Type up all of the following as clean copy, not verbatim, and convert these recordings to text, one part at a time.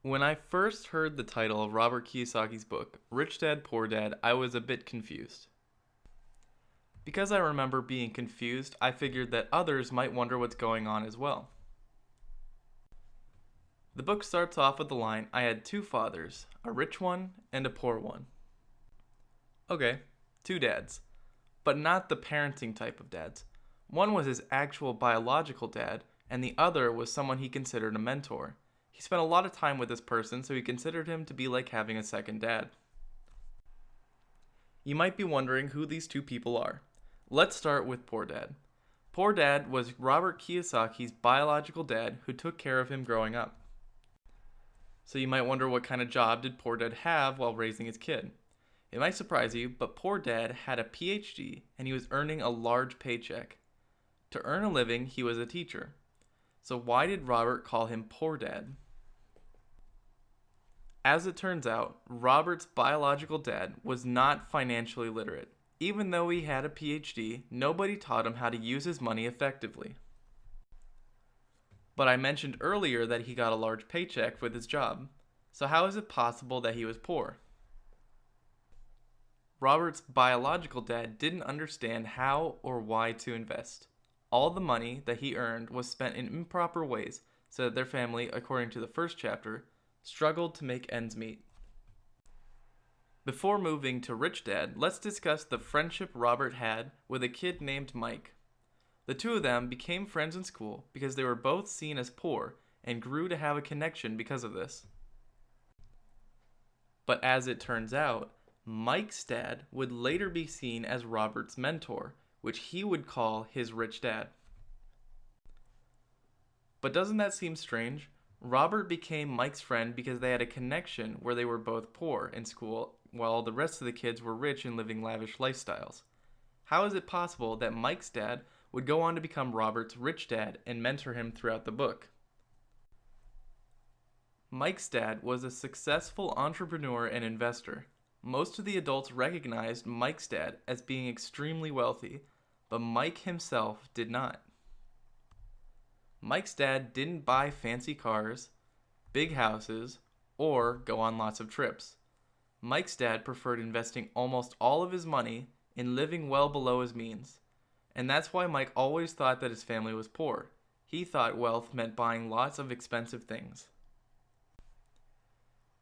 When I first heard the title of Robert Kiyosaki's book, Rich Dad, Poor Dad, I was a bit confused. Because I remember being confused, I figured that others might wonder what's going on as well. The book starts off with the line, "I had two fathers, a rich one and a poor one." Okay, two dads, but not the parenting type of dads. One was his actual biological dad, and the other was someone he considered a mentor. He spent a lot of time with this person, so he considered him to be like having a second dad. You might be wondering who these two people are. Let's start with Poor Dad. Poor Dad was Robert Kiyosaki's biological dad who took care of him growing up. So you might wonder, what kind of job did Poor Dad have while raising his kid? It might surprise you, but Poor Dad had a PhD and he was earning a large paycheck. To earn a living, he was a teacher. So why did Robert call him Poor Dad? As it turns out, Robert's biological dad was not financially literate. Even though he had a PhD, nobody taught him how to use his money effectively. But I mentioned earlier that he got a large paycheck with his job. So how is it possible that he was poor? Robert's biological dad didn't understand how or why to invest. All the money that he earned was spent in improper ways, so that their family, according to the first chapter, struggled to make ends meet. Before moving to Rich Dad, let's discuss the friendship Robert had with a kid named Mike. The two of them became friends in school because they were both seen as poor and grew to have a connection because of this. But as it turns out, Mike's dad would later be seen as Robert's mentor, which he would call his rich dad. But doesn't that seem strange? Robert became Mike's friend because they had a connection where they were both poor in school while the rest of the kids were rich and living lavish lifestyles. How is it possible that Mike's dad would go on to become Robert's rich dad and mentor him throughout the book? Mike's dad was a successful entrepreneur and investor. Most of the adults recognized Mike's dad as being extremely wealthy, but Mike himself did not. Mike's dad didn't buy fancy cars, big houses, or go on lots of trips. Mike's dad preferred investing almost all of his money in living well below his means. And that's why Mike always thought that his family was poor. He thought wealth meant buying lots of expensive things.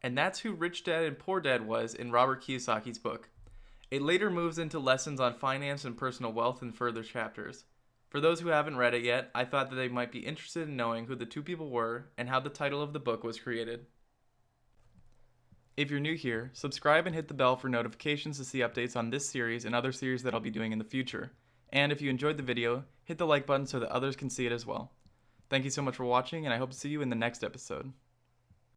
And that's who Rich Dad and Poor Dad was in Robert Kiyosaki's book. It later moves into lessons on finance and personal wealth in further chapters. For those who haven't read it yet, I thought that they might be interested in knowing who the two people were and how the title of the book was created. If you're new here, subscribe and hit the bell for notifications to see updates on this series and other series that I'll be doing in the future. And if you enjoyed the video, hit the like button so that others can see it as well. Thank you so much for watching, and I hope to see you in the next episode.